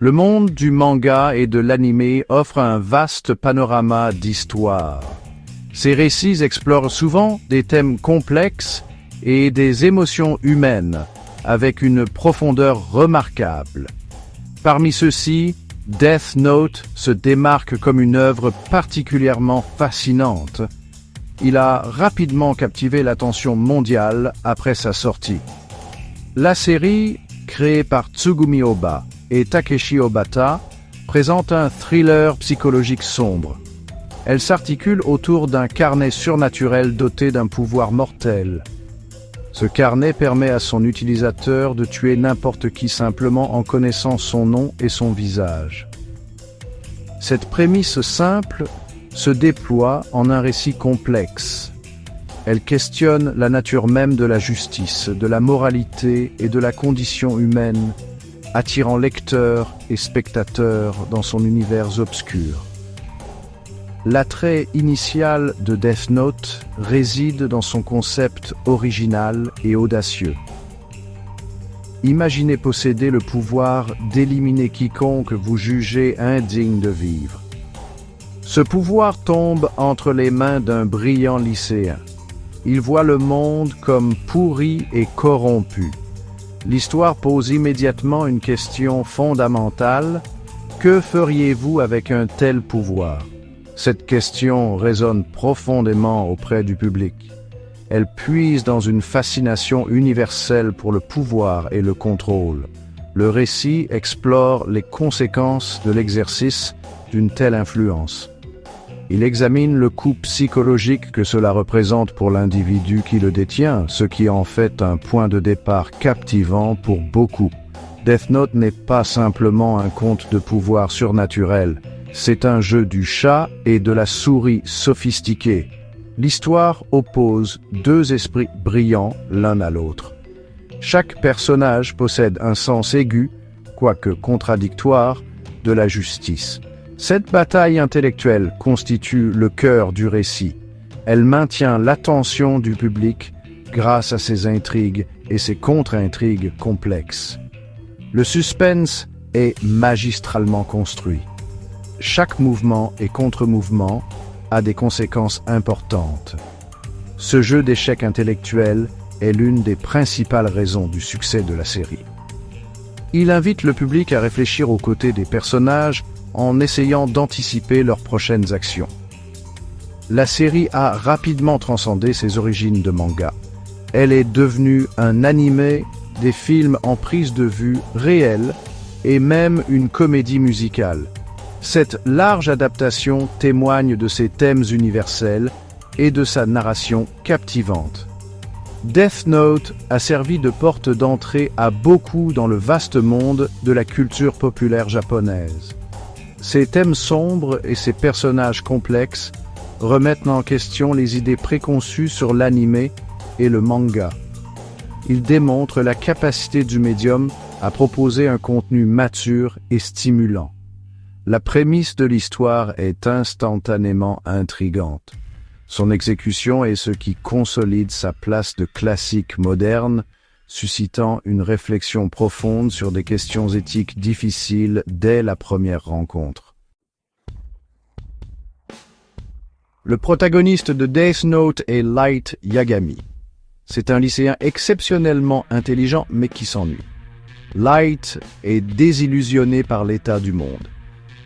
Le monde du manga et de l'anime offre un vaste panorama d'histoire. Ces récits explorent souvent des thèmes complexes et des émotions humaines, avec une profondeur remarquable. Parmi ceux-ci, Death Note se démarque comme une œuvre particulièrement fascinante. Il a rapidement captivé l'attention mondiale après sa sortie. La série, créée par Tsugumi Ohba et Takeshi Obata, présente un thriller psychologique sombre. Elle s'articule autour d'un carnet surnaturel doté d'un pouvoir mortel. Ce carnet permet à son utilisateur de tuer n'importe qui simplement en connaissant son nom et son visage. Cette prémisse simple se déploie en un récit complexe. Elle questionne la nature même de la justice, de la moralité et de la condition humaine, attirant lecteurs et spectateurs dans son univers obscur. L'attrait initial de Death Note réside dans son concept original et audacieux. Imaginez posséder le pouvoir d'éliminer quiconque vous jugez indigne de vivre. Ce pouvoir tombe entre les mains d'un brillant lycéen. Il voit le monde comme pourri et corrompu. L'histoire pose immédiatement une question fondamentale. Que feriez-vous avec un tel pouvoir ? Cette question résonne profondément auprès du public. Elle puise dans une fascination universelle pour le pouvoir et le contrôle. Le récit explore les conséquences de l'exercice d'une telle influence. Il examine le coût psychologique que cela représente pour l'individu qui le détient, ce qui en fait un point de départ captivant pour beaucoup. Death Note n'est pas simplement un conte de pouvoir surnaturel. C'est un jeu du chat et de la souris sophistiqué. L'histoire oppose deux esprits brillants l'un à l'autre. Chaque personnage possède un sens aigu, quoique contradictoire, de la justice. Cette bataille intellectuelle constitue le cœur du récit. Elle maintient l'attention du public grâce à ses intrigues et ses contre-intrigues complexes. Le suspense est magistralement construit. Chaque mouvement et contre-mouvement a des conséquences importantes. Ce jeu d'échecs intellectuels est l'une des principales raisons du succès de la série. Il invite le public à réfléchir aux côtés des personnages en essayant d'anticiper leurs prochaines actions. La série a rapidement transcendé ses origines de manga. Elle est devenue un animé, des films en prise de vue réelle et même une comédie musicale. Cette large adaptation témoigne de ses thèmes universels et de sa narration captivante. Death Note a servi de porte d'entrée à beaucoup dans le vaste monde de la culture populaire japonaise. Ses thèmes sombres et ses personnages complexes remettent en question les idées préconçues sur l'anime et le manga. Ils démontrent la capacité du médium à proposer un contenu mature et stimulant. La prémisse de l'histoire est instantanément intrigante. Son exécution est ce qui consolide sa place de classique moderne, suscitant une réflexion profonde sur des questions éthiques difficiles dès la première rencontre. Le protagoniste de Death Note est Light Yagami. C'est un lycéen exceptionnellement intelligent mais qui s'ennuie. Light est désillusionné par l'état du monde.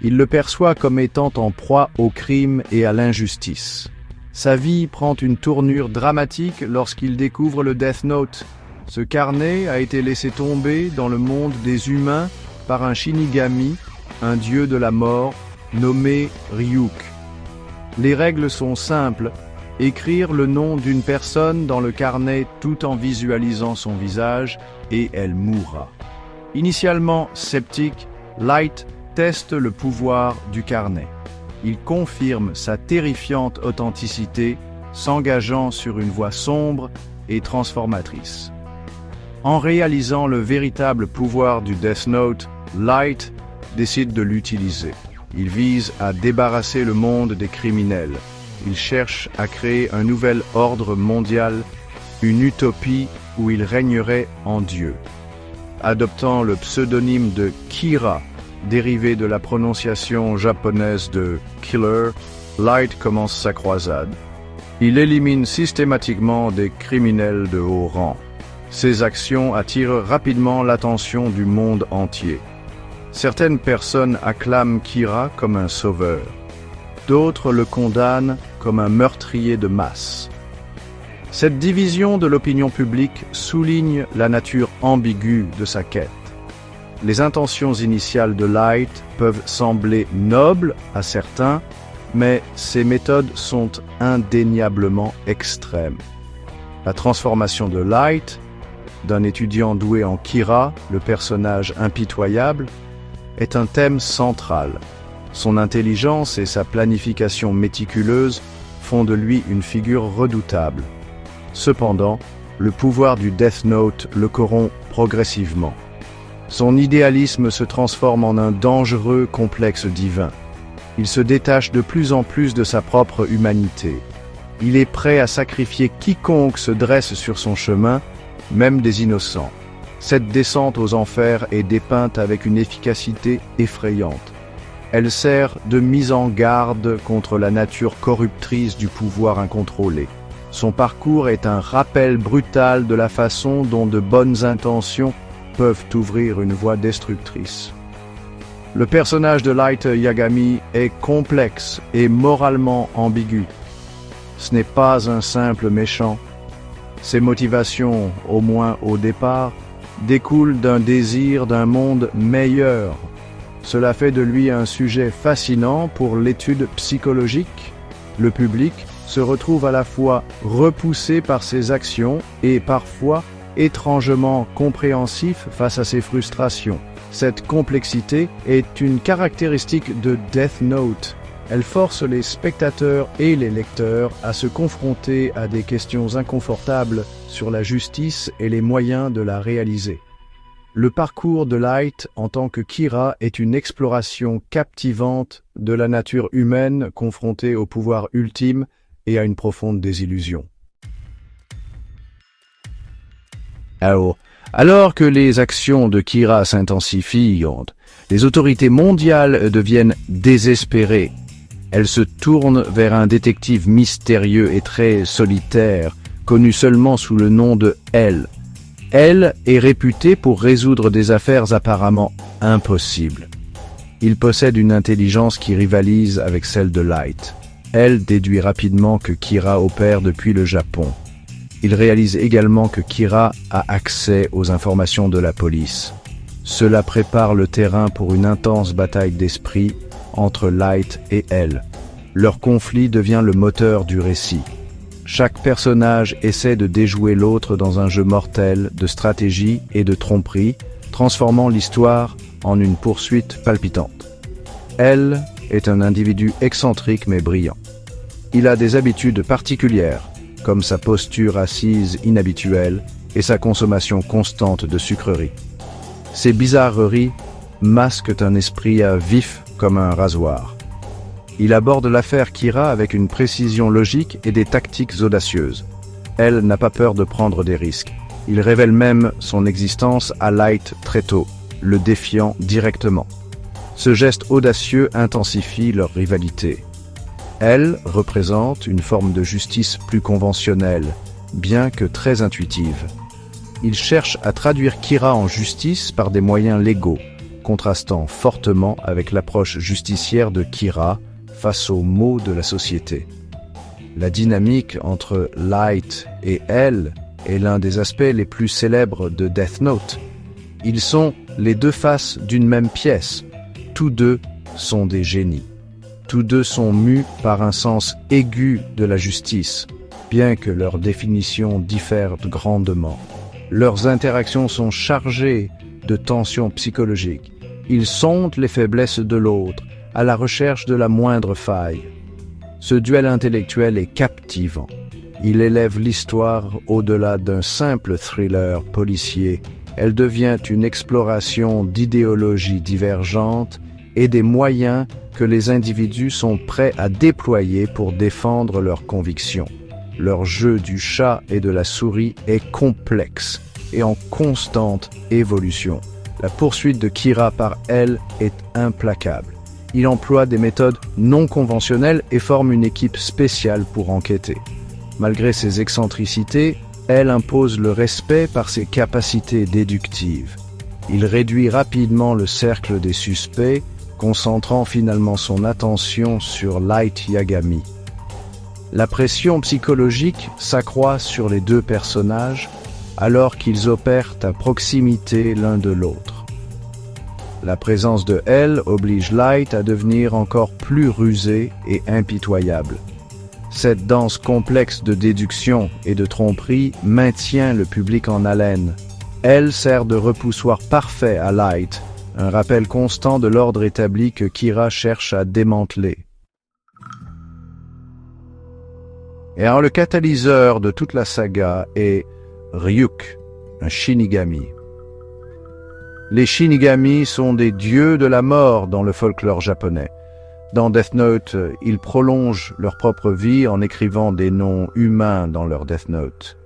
Il le perçoit comme étant en proie au crime et à l'injustice. Sa vie prend une tournure dramatique lorsqu'il découvre le Death Note. Ce carnet a été laissé tomber dans le monde des humains par un Shinigami, un dieu de la mort, nommé Ryuk. Les règles sont simples. Écrire le nom d'une personne dans le carnet tout en visualisant son visage et elle mourra. Initialement sceptique, Light teste le pouvoir du carnet. Il confirme sa terrifiante authenticité, s'engageant sur une voie sombre et transformatrice. En réalisant le véritable pouvoir du Death Note, Light décide de l'utiliser. Il vise à débarrasser le monde des criminels. Il cherche à créer un nouvel ordre mondial, une utopie où il régnerait en Dieu. Adoptant le pseudonyme de Kira, dérivé de la prononciation japonaise de killer, Light commence sa croisade. Il élimine systématiquement des criminels de haut rang. Ses actions attirent rapidement l'attention du monde entier. Certaines personnes acclament Kira comme un sauveur. D'autres le condamnent comme un meurtrier de masse. Cette division de l'opinion publique souligne la nature ambiguë de sa quête. Les intentions initiales de Light peuvent sembler nobles à certains, mais ses méthodes sont indéniablement extrêmes. La transformation de Light, d'un étudiant doué en Kira, le personnage impitoyable, est un thème central. Son intelligence et sa planification méticuleuse font de lui une figure redoutable. Cependant, le pouvoir du Death Note le corrompt progressivement. Son idéalisme se transforme en un dangereux complexe divin. Il se détache de plus en plus de sa propre humanité. Il est prêt à sacrifier quiconque se dresse sur son chemin, même des innocents. Cette descente aux enfers est dépeinte avec une efficacité effrayante. Elle sert de mise en garde contre la nature corruptrice du pouvoir incontrôlé. Son parcours est un rappel brutal de la façon dont de bonnes intentions peuvent ouvrir une voie destructrice. Le personnage de Light Yagami est complexe et moralement ambigu. Ce n'est pas un simple méchant. Ses motivations, au moins au départ, découlent d'un désir d'un monde meilleur. Cela fait de lui un sujet fascinant pour l'étude psychologique. Le public se retrouve à la fois repoussé par ses actions et parfois étrangement compréhensif face à ses frustrations. Cette complexité est une caractéristique de Death Note. Elle force les spectateurs et les lecteurs à se confronter à des questions inconfortables sur la justice et les moyens de la réaliser. Le parcours de Light en tant que Kira est une exploration captivante de la nature humaine confrontée au pouvoir ultime et à une profonde désillusion. Alors que les actions de Kira s'intensifient, les autorités mondiales deviennent désespérées. Elles se tournent vers un détective mystérieux et très solitaire, connu seulement sous le nom de L. L est réputé pour résoudre des affaires apparemment impossibles. Il possède une intelligence qui rivalise avec celle de Light. L déduit rapidement que Kira opère depuis le Japon. Il réalise également que Kira a accès aux informations de la police. Cela prépare le terrain pour une intense bataille d'esprit entre Light et L. Leur conflit devient le moteur du récit. Chaque personnage essaie de déjouer l'autre dans un jeu mortel de stratégie et de tromperie, transformant l'histoire en une poursuite palpitante. L est un individu excentrique mais brillant. Il a des habitudes particulières, comme sa posture assise inhabituelle et sa consommation constante de sucreries. Ces bizarreries masquent un esprit vif comme un rasoir. Il aborde l'affaire Kira avec une précision logique et des tactiques audacieuses. Elle n'a pas peur de prendre des risques. Il révèle même son existence à Light très tôt, le défiant directement. Ce geste audacieux intensifie leur rivalité. Elle représente une forme de justice plus conventionnelle, bien que très intuitive. Il cherche à traduire Kira en justice par des moyens légaux, contrastant fortement avec l'approche justicière de Kira face aux maux de la société. La dynamique entre Light et Elle est l'un des aspects les plus célèbres de Death Note. Ils sont les deux faces d'une même pièce. Tous deux sont des génies. Tous deux sont mus par un sens aigu de la justice, bien que leurs définitions diffèrent grandement. Leurs interactions sont chargées de tensions psychologiques. Ils sondent les faiblesses de l'autre, à la recherche de la moindre faille. Ce duel intellectuel est captivant. Il élève l'histoire au-delà d'un simple thriller policier. Elle devient une exploration d'idéologies divergentes et des moyens que les individus sont prêts à déployer pour défendre leurs convictions. Leur jeu du chat et de la souris est complexe et en constante évolution. La poursuite de Kira par elle est implacable. Il emploie des méthodes non conventionnelles et forme une équipe spéciale pour enquêter. Malgré ses excentricités, elle impose le respect par ses capacités déductives. Il réduit rapidement le cercle des suspects, concentrant finalement son attention sur Light Yagami. La pression psychologique s'accroît sur les deux personnages alors qu'ils opèrent à proximité l'un de l'autre. La présence de elle oblige Light à devenir encore plus rusé et impitoyable. Cette danse complexe de déduction et de tromperie maintient le public en haleine. Elle sert de repoussoir parfait à Light, un rappel constant de l'ordre établi que Kira cherche à démanteler. Et alors le catalyseur de toute la saga est Ryuk, un Shinigami. Les Shinigami sont des dieux de la mort dans le folklore japonais. Dans Death Note, ils prolongent leur propre vie en écrivant des noms humains dans leur Death Note.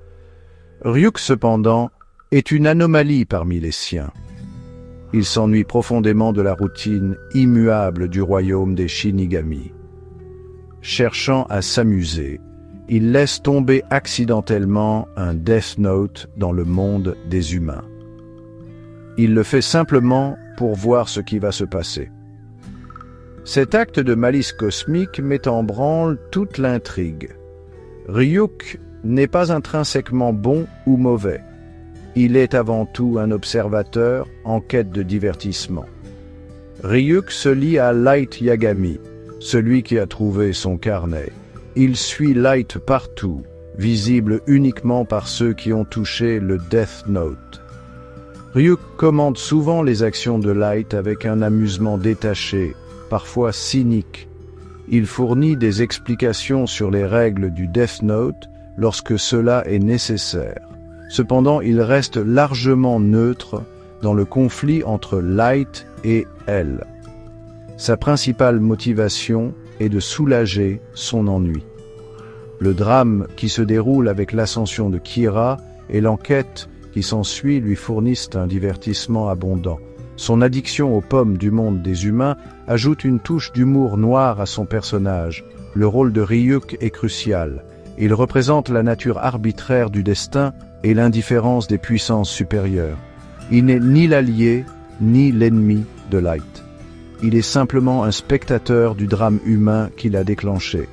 Ryuk, cependant, est une anomalie parmi les siens. Il s'ennuie profondément de la routine immuable du royaume des Shinigami. Cherchant à s'amuser, il laisse tomber accidentellement un Death Note dans le monde des humains. Il le fait simplement pour voir ce qui va se passer. Cet acte de malice cosmique met en branle toute l'intrigue. Ryuk n'est pas intrinsèquement bon ou mauvais. Il est avant tout un observateur en quête de divertissement. Ryuk se lie à Light Yagami, celui qui a trouvé son carnet. Il suit Light partout, visible uniquement par ceux qui ont touché le Death Note. Ryuk commande souvent les actions de Light avec un amusement détaché, parfois cynique. Il fournit des explications sur les règles du Death Note lorsque cela est nécessaire. Cependant, il reste largement neutre dans le conflit entre Light et elle. Sa principale motivation est de soulager son ennui. Le drame qui se déroule avec l'ascension de Kira et l'enquête qui s'ensuit lui fournissent un divertissement abondant. Son addiction aux pommes du monde des humains ajoute une touche d'humour noir à son personnage. Le rôle de Ryuk est crucial. Il représente la nature arbitraire du destin et l'indifférence des puissances supérieures. Il n'est ni l'allié, ni l'ennemi de Light. Il est simplement un spectateur du drame humain qu'il a déclenché.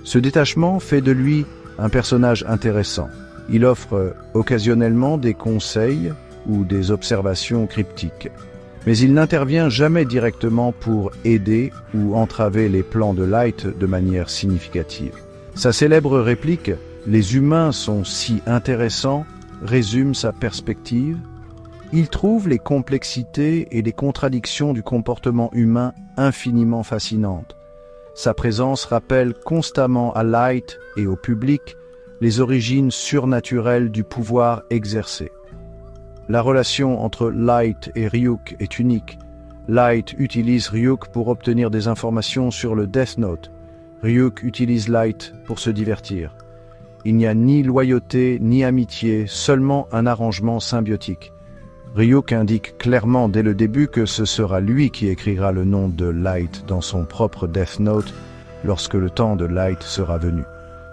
Ce détachement fait de lui un personnage intéressant. Il offre occasionnellement des conseils ou des observations cryptiques. Mais il n'intervient jamais directement pour aider ou entraver les plans de Light de manière significative. Sa célèbre réplique « Les humains sont si intéressants » résume sa perspective. Il trouve les complexités et les contradictions du comportement humain infiniment fascinantes. Sa présence rappelle constamment à Light et au public les origines surnaturelles du pouvoir exercé. La relation entre Light et Ryuk est unique. Light utilise Ryuk pour obtenir des informations sur le Death Note. Ryuk utilise Light pour se divertir. Il n'y a ni loyauté ni amitié, seulement un arrangement symbiotique. Ryuk indique clairement dès le début que ce sera lui qui écrira le nom de Light dans son propre Death Note lorsque le temps de Light sera venu.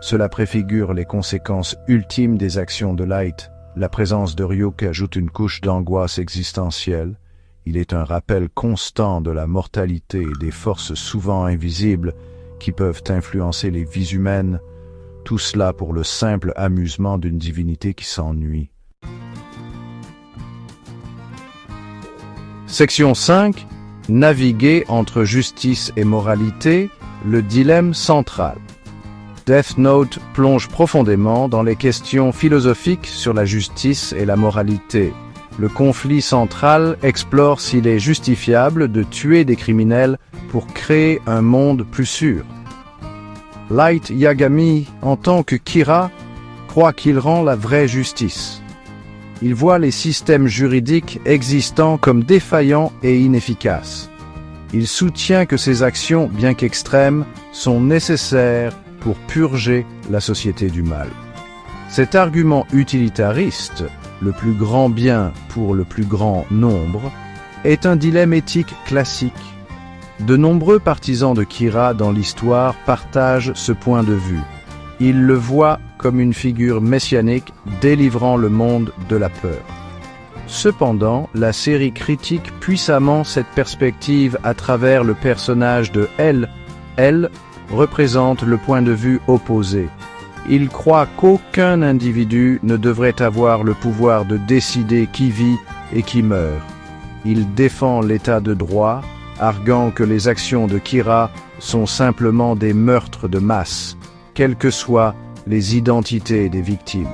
Cela préfigure les conséquences ultimes des actions de Light. La présence de Ryuk ajoute une couche d'angoisse existentielle. Il est un rappel constant de la mortalité et des forces souvent invisibles qui peuvent influencer les vies humaines, tout cela pour le simple amusement d'une divinité qui s'ennuie. Section 5. Naviguer entre justice et moralité, le dilemme central. Death Note plonge profondément dans les questions philosophiques sur la justice et la moralité. Le conflit central explore s'il est justifiable de tuer des criminels pour créer un monde plus sûr. Light Yagami, en tant que Kira, croit qu'il rend la vraie justice. Il voit les systèmes juridiques existants comme défaillants et inefficaces. Il soutient que ces actions, bien qu'extrêmes, sont nécessaires pour purger la société du mal. Cet argument utilitariste, le plus grand bien pour le plus grand nombre, est un dilemme éthique classique. De nombreux partisans de Kira dans l'histoire partagent ce point de vue. Ils le voient comme une figure messianique délivrant le monde de la peur. Cependant, la série critique puissamment cette perspective à travers le personnage de Elle. Elle représente le point de vue opposé. Il croit qu'aucun individu ne devrait avoir le pouvoir de décider qui vit et qui meurt. Il défend l'état de droit, arguant que les actions de Kira sont simplement des meurtres de masse, quelles que soient les identités des victimes.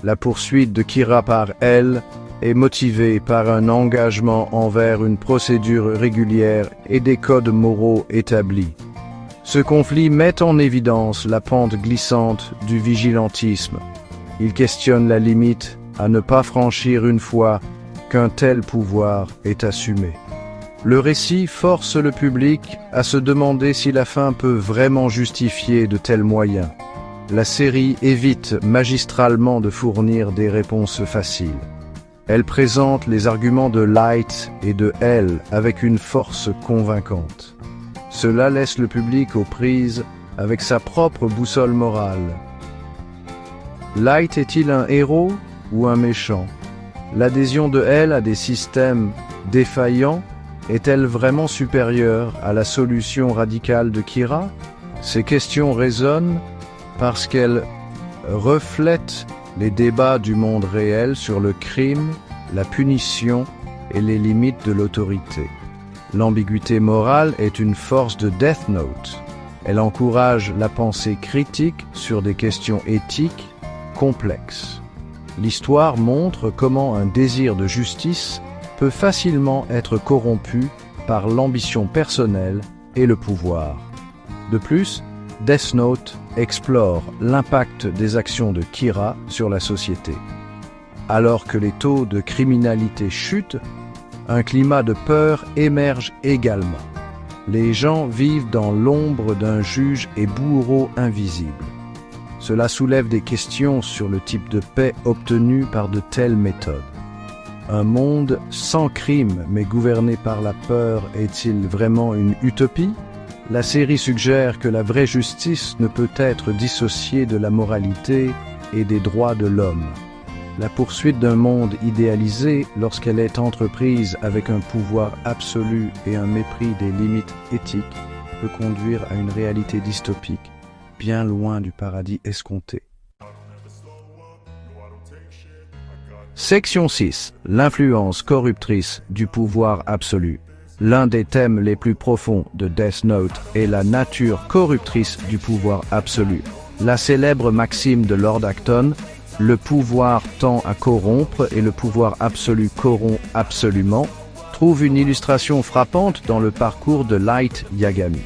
La poursuite de Kira par Elle est motivée par un engagement envers une procédure régulière et des codes moraux établis. Ce conflit met en évidence la pente glissante du vigilantisme. Il questionne la limite à ne pas franchir une fois qu'un tel pouvoir est assumé. Le récit force le public à se demander si la fin peut vraiment justifier de tels moyens. La série évite magistralement de fournir des réponses faciles. Elle présente les arguments de Light et de Elle avec une force convaincante. Cela laisse le public aux prises avec sa propre boussole morale. Light est-il un héros ou un méchant? L'adhésion de Elle à des systèmes défaillants est-elle vraiment supérieure à la solution radicale de Kira? Ces questions résonnent parce qu'elles reflètent les débats du monde réel sur le crime, la punition et les limites de l'autorité. L'ambiguïté morale est une force de Death Note. Elle encourage la pensée critique sur des questions éthiques complexes. L'histoire montre comment un désir de justice peut facilement être corrompu par l'ambition personnelle et le pouvoir. De plus, Death Note explore l'impact des actions de Kira sur la société. Alors que les taux de criminalité chutent, un climat de peur émerge également. Les gens vivent dans l'ombre d'un juge et bourreau invisible. Cela soulève des questions sur le type de paix obtenu par de telles méthodes. Un monde sans crime mais gouverné par la peur est-il vraiment une utopie? La série suggère que la vraie justice ne peut être dissociée de la moralité et des droits de l'homme. La poursuite d'un monde idéalisé, lorsqu'elle est entreprise avec un pouvoir absolu et un mépris des limites éthiques, peut conduire à une réalité dystopique, bien loin du paradis escompté. Section 6. L'influence corruptrice du pouvoir absolu. L'un des thèmes les plus profonds de Death Note est la nature corruptrice du pouvoir absolu. La célèbre maxime de Lord Acton, le pouvoir tend à corrompre et le pouvoir absolu corrompt absolument, trouve une illustration frappante dans le parcours de Light Yagami.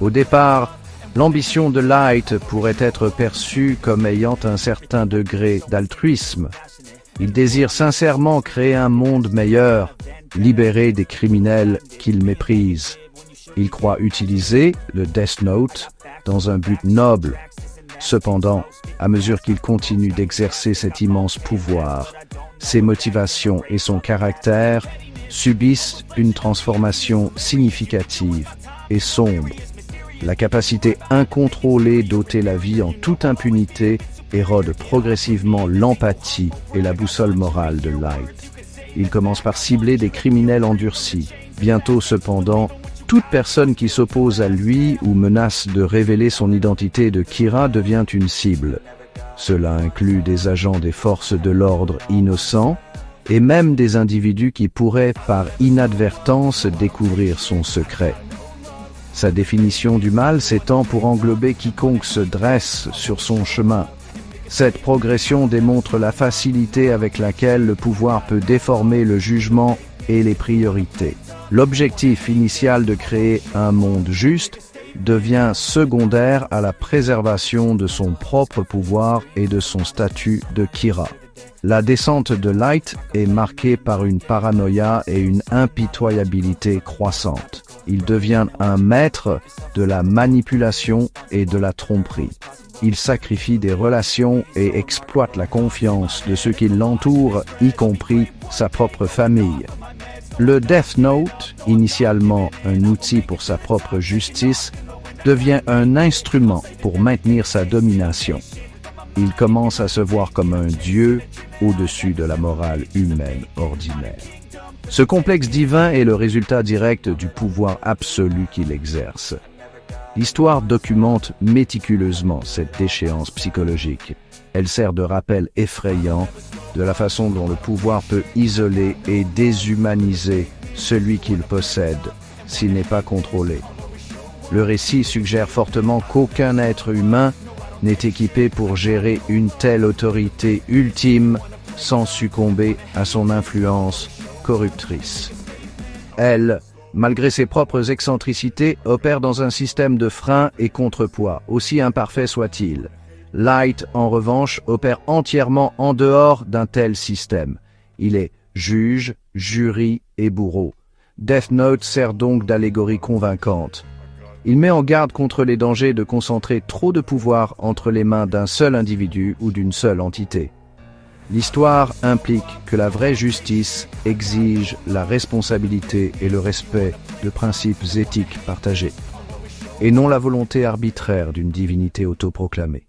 Au départ, l'ambition de Light pourrait être perçue comme ayant un certain degré d'altruisme. Il désire sincèrement créer un monde meilleur, libérer des criminels qu'il méprise. Il croit utiliser le Death Note dans un but noble. Cependant, à mesure qu'il continue d'exercer cet immense pouvoir, ses motivations et son caractère subissent une transformation significative et sombre. La capacité incontrôlée d'ôter la vie en toute impunité érode progressivement l'empathie et la boussole morale de Light. Il commence par cibler des criminels endurcis. Bientôt, cependant, toute personne qui s'oppose à lui ou menace de révéler son identité de Kira devient une cible. Cela inclut des agents des forces de l'ordre innocents et même des individus qui pourraient par inadvertance découvrir son secret. Sa définition du mal s'étend pour englober quiconque se dresse sur son chemin. Cette progression démontre la facilité avec laquelle le pouvoir peut déformer le jugement et les priorités. L'objectif initial de créer un monde juste devient secondaire à la préservation de son propre pouvoir et de son statut de Kira. La descente de Light est marquée par une paranoïa et une impitoyabilité croissantes. Il devient un maître de la manipulation et de la tromperie. il sacrifie des relations et exploite la confiance de ceux qui l'entourent, y compris sa propre famille. Le Death Note, initialement un outil pour sa propre justice, devient un instrument pour maintenir sa domination. Il commence à se voir comme un dieu au-dessus de la morale humaine ordinaire. Ce complexe divin est le résultat direct du pouvoir absolu qu'il exerce. L'histoire documente méticuleusement cette déchéance psychologique. Elle sert de rappel effrayant de la façon dont le pouvoir peut isoler et déshumaniser celui qu'il possède s'il n'est pas contrôlé. Le récit suggère fortement qu'aucun être humain n'est équipé pour gérer une telle autorité ultime sans succomber à son influence corruptrice. Elle, malgré ses propres excentricités, opère dans un système de freins et contrepoids, aussi imparfait soit-il. Light, en revanche, opère entièrement en dehors d'un tel système. Il est juge, jury et bourreau. Death Note sert donc d'allégorie convaincante. Il met en garde contre les dangers de concentrer trop de pouvoir entre les mains d'un seul individu ou d'une seule entité. L'histoire implique que la vraie justice exige la responsabilité et le respect de principes éthiques partagés, et non la volonté arbitraire d'une divinité autoproclamée.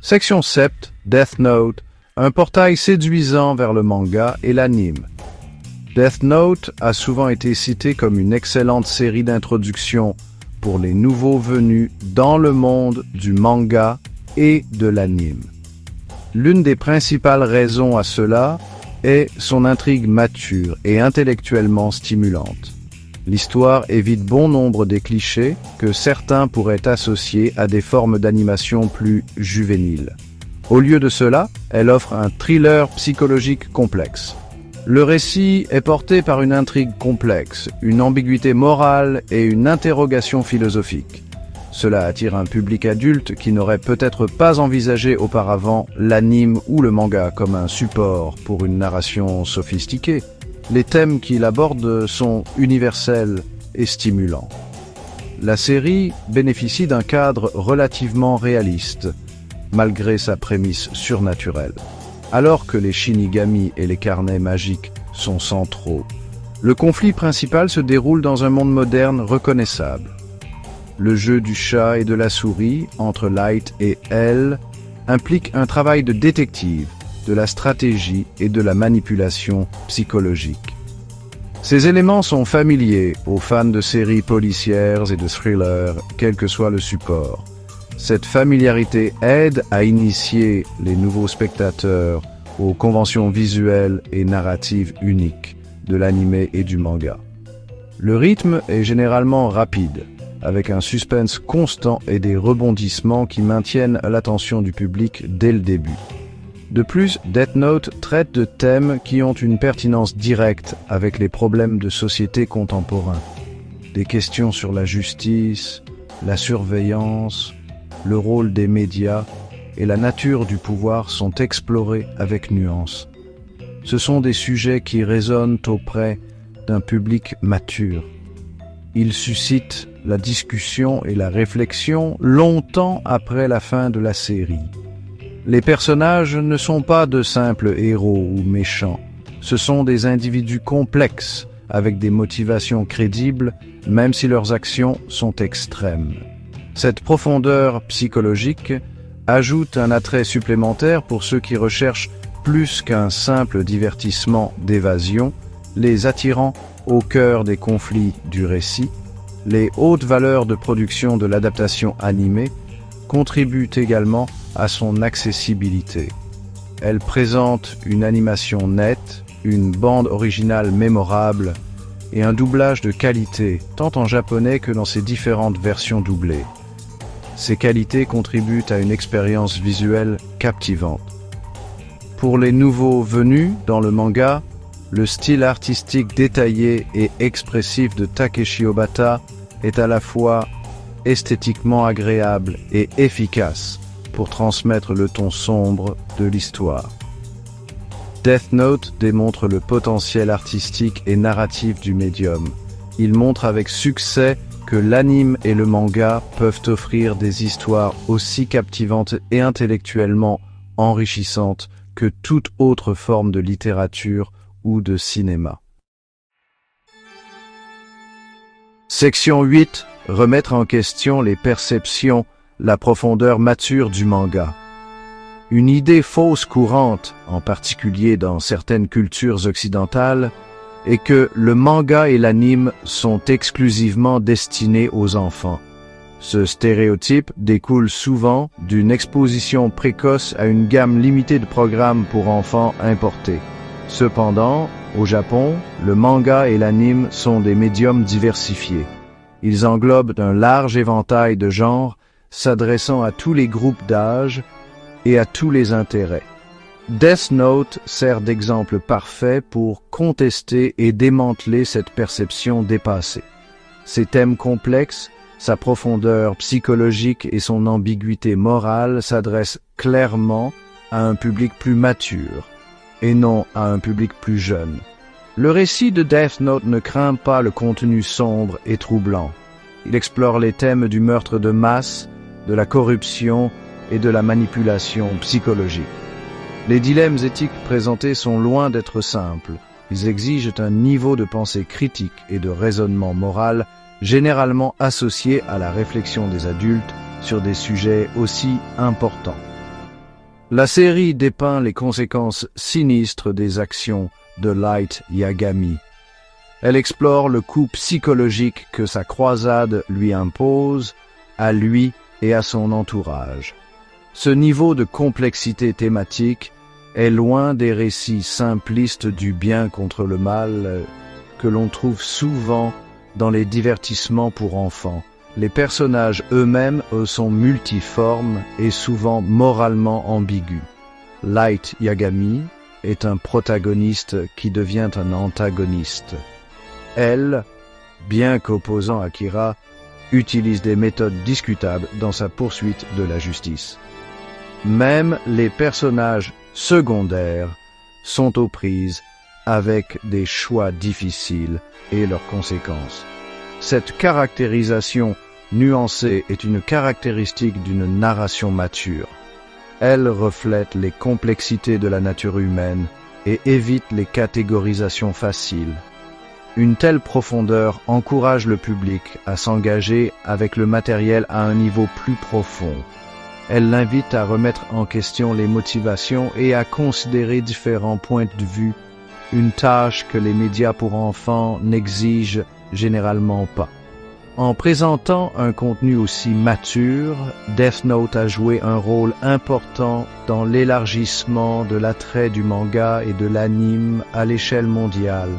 Section 7, Death Note, un portail séduisant vers le manga et l'anime. Death Note a souvent été cité comme une excellente série d'introduction pour les nouveaux venus dans le monde du manga et de l'anime. L'une des principales raisons à cela est son intrigue mature et intellectuellement stimulante. L'histoire évite bon nombre des clichés que certains pourraient associer à des formes d'animation plus juvéniles. Au lieu de cela, elle offre un thriller psychologique complexe. Le récit est porté par une intrigue complexe, une ambiguïté morale et une interrogation philosophique. Cela attire un public adulte qui n'aurait peut-être pas envisagé auparavant l'anime ou le manga comme un support pour une narration sophistiquée. Les thèmes qu'il aborde sont universels et stimulants. La série bénéficie d'un cadre relativement réaliste, malgré sa prémisse surnaturelle. Alors que les Shinigami et les carnets magiques sont centraux, le conflit principal se déroule dans un monde moderne reconnaissable. Le jeu du chat et de la souris entre Light et Elle implique un travail de détective, de la stratégie et de la manipulation psychologique. Ces éléments sont familiers aux fans de séries policières et de thrillers, quel que soit le support. Cette familiarité aide à initier les nouveaux spectateurs aux conventions visuelles et narratives uniques de l'anime et du manga. Le rythme est généralement rapide, avec un suspense constant et des rebondissements qui maintiennent l'attention du public dès le début. De plus, Death Note traite de thèmes qui ont une pertinence directe avec les problèmes de société contemporains. Des questions sur la justice, la surveillance, le rôle des médias et la nature du pouvoir sont explorés avec nuance. Ce sont des sujets qui résonnent auprès d'un public mature. Ils suscitent la discussion et la réflexion longtemps après la fin de la série. Les personnages ne sont pas de simples héros ou méchants. Ce sont des individus complexes, avec des motivations crédibles, même si leurs actions sont extrêmes. Cette profondeur psychologique ajoute un attrait supplémentaire pour ceux qui recherchent plus qu'un simple divertissement d'évasion, les attirant au cœur des conflits du récit. Les hautes valeurs de production de l'adaptation animée contribuent également à son accessibilité. Elle présente une animation nette, une bande originale mémorable et un doublage de qualité, tant en japonais que dans ses différentes versions doublées. Ces qualités contribuent à une expérience visuelle captivante. Pour les nouveaux venus dans le manga, le style artistique détaillé et expressif de Takeshi Obata est à la fois esthétiquement agréable et efficace pour transmettre le ton sombre de l'histoire. Death Note démontre le potentiel artistique et narratif du médium. Il montre avec succès que l'anime et le manga peuvent offrir des histoires aussi captivantes et intellectuellement enrichissantes que toute autre forme de littérature ou de cinéma. Section 8. Remettre en question les perceptions, la profondeur mature du manga. Une idée fausse courante, en particulier dans certaines cultures occidentales, est que le manga et l'anime sont exclusivement destinés aux enfants. Ce stéréotype découle souvent d'une exposition précoce à une gamme limitée de programmes pour enfants importés. Cependant, au Japon, le manga et l'anime sont des médiums diversifiés. Ils englobent un large éventail de genres, s'adressant à tous les groupes d'âge et à tous les intérêts. Death Note sert d'exemple parfait pour contester et démanteler cette perception dépassée. Ses thèmes complexes, sa profondeur psychologique et son ambiguïté morale s'adressent clairement à un public plus mature et non à un public plus jeune. Le récit de Death Note ne craint pas le contenu sombre et troublant. Il explore les thèmes du meurtre de masse, de la corruption et de la manipulation psychologique. Les dilemmes éthiques présentés sont loin d'être simples. Ils exigent un niveau de pensée critique et de raisonnement moral généralement associé à la réflexion des adultes sur des sujets aussi importants. La série dépeint les conséquences sinistres des actions de Light Yagami. Elle explore le coup psychologique que sa croisade lui impose, à lui et à son entourage. Ce niveau de complexité thématique est loin des récits simplistes du bien contre le mal que l'on trouve souvent dans les divertissements pour enfants. Les personnages eux-mêmes sont multiformes et souvent moralement ambigus. Light Yagami est un protagoniste qui devient un antagoniste. Elle, bien qu'opposant Akira, utilise des méthodes discutables dans sa poursuite de la justice. Même les personnages secondaires sont aux prises avec des choix difficiles et leurs conséquences. Cette caractérisation nuancée est une caractéristique d'une narration mature. Elle reflète les complexités de la nature humaine et évite les catégorisations faciles. Une telle profondeur encourage le public à s'engager avec le matériel à un niveau plus profond. Elle l'invite à remettre en question les motivations et à considérer différents points de vue, une tâche que les médias pour enfants n'exigent généralement pas. En présentant un contenu aussi mature, Death Note a joué un rôle important dans l'élargissement de l'attrait du manga et de l'anime à l'échelle mondiale.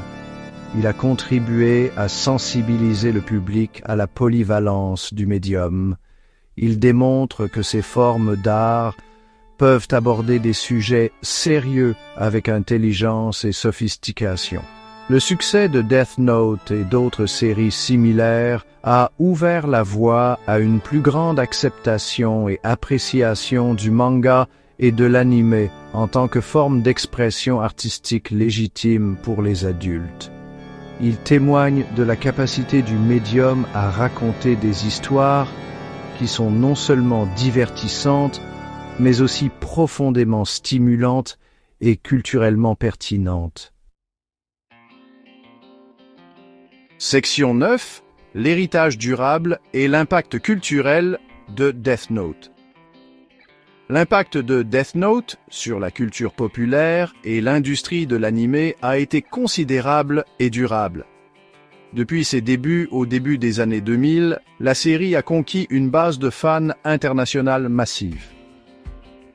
Il a contribué à sensibiliser le public à la polyvalence du médium. Il démontre que ces formes d'art peuvent aborder des sujets sérieux avec intelligence et sophistication. Le succès de Death Note et d'autres séries similaires a ouvert la voie à une plus grande acceptation et appréciation du manga et de l'anime en tant que forme d'expression artistique légitime pour les adultes. Il témoigne de la capacité du médium à raconter des histoires qui sont non seulement divertissantes, mais aussi profondément stimulantes et culturellement pertinentes. Section 9. L'héritage durable et l'impact culturel de Death Note. L'impact de Death Note sur la culture populaire et l'industrie de l'anime a été considérable et durable. Depuis ses débuts au début des années 2000, la série a conquis une base de fans internationale massive.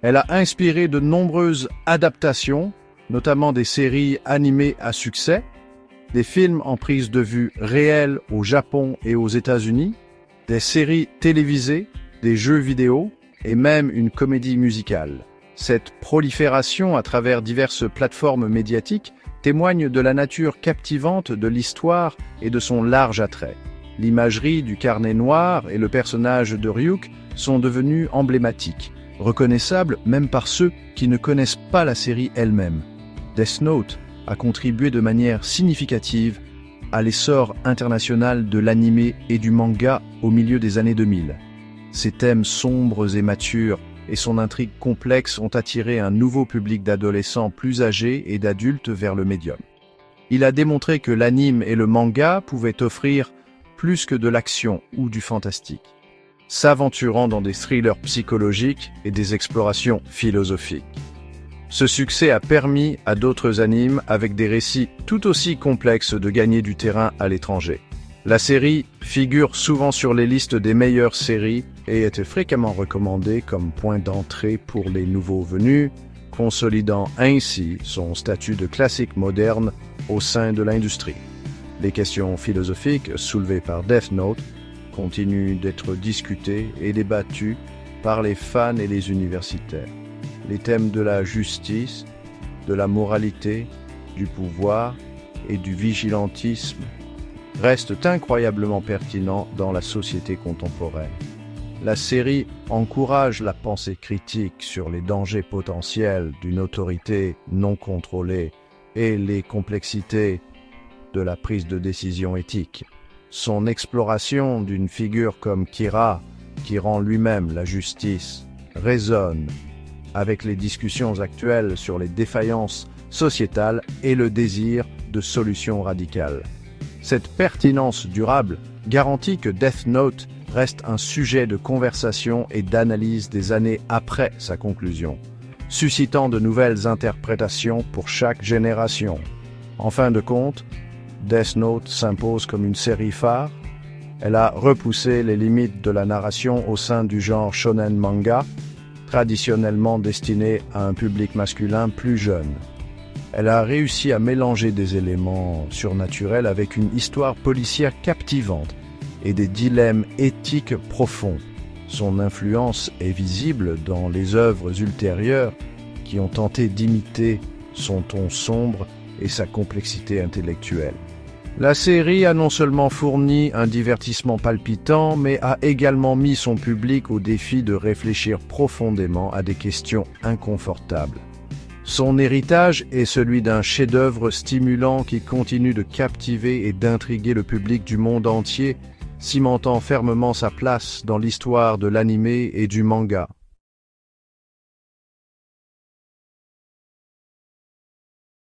Elle a inspiré de nombreuses adaptations, notamment des séries animées à succès, des films en prise de vue réelle au Japon et aux États-Unis, des séries télévisées, des jeux vidéo et même une comédie musicale. Cette prolifération à travers diverses plateformes médiatiques témoigne de la nature captivante de l'histoire et de son large attrait. L'imagerie du carnet noir et le personnage de Ryuk sont devenus emblématiques, reconnaissables même par ceux qui ne connaissent pas la série elle-même. Death Note a contribué de manière significative à l'essor international de l'anime et du manga au milieu des années 2000. Ses thèmes sombres et matures et son intrigue complexe ont attiré un nouveau public d'adolescents plus âgés et d'adultes vers le médium. Il a démontré que l'anime et le manga pouvaient offrir plus que de l'action ou du fantastique, s'aventurant dans des thrillers psychologiques et des explorations philosophiques. Ce succès a permis à d'autres animes avec des récits tout aussi complexes de gagner du terrain à l'étranger. La série figure souvent sur les listes des meilleures séries et était fréquemment recommandée comme point d'entrée pour les nouveaux venus, consolidant ainsi son statut de classique moderne au sein de l'industrie. Les questions philosophiques soulevées par Death Note continuent d'être discutées et débattues par les fans et les universitaires. Les thèmes de la justice, de la moralité, du pouvoir et du vigilantisme restent incroyablement pertinents dans la société contemporaine. La série encourage la pensée critique sur les dangers potentiels d'une autorité non contrôlée et les complexités de la prise de décision éthique. Son exploration d'une figure comme Kira, qui rend lui-même la justice, résonne avec les discussions actuelles sur les défaillances sociétales et le désir de solutions radicales. Cette pertinence durable garantit que Death Note reste un sujet de conversation et d'analyse des années après sa conclusion, suscitant de nouvelles interprétations pour chaque génération. En fin de compte, Death Note s'impose comme une série phare. Elle a repoussé les limites de la narration au sein du genre shonen manga, traditionnellement destiné à un public masculin plus jeune. Elle a réussi à mélanger des éléments surnaturels avec une histoire policière captivante et des dilemmes éthiques profonds. Son influence est visible dans les œuvres ultérieures qui ont tenté d'imiter son ton sombre et sa complexité intellectuelle. La série a non seulement fourni un divertissement palpitant, mais a également mis son public au défi de réfléchir profondément à des questions inconfortables. Son héritage est celui d'un chef-d'œuvre stimulant qui continue de captiver et d'intriguer le public du monde entier, cimentant fermement sa place dans l'histoire de l'anime et du manga.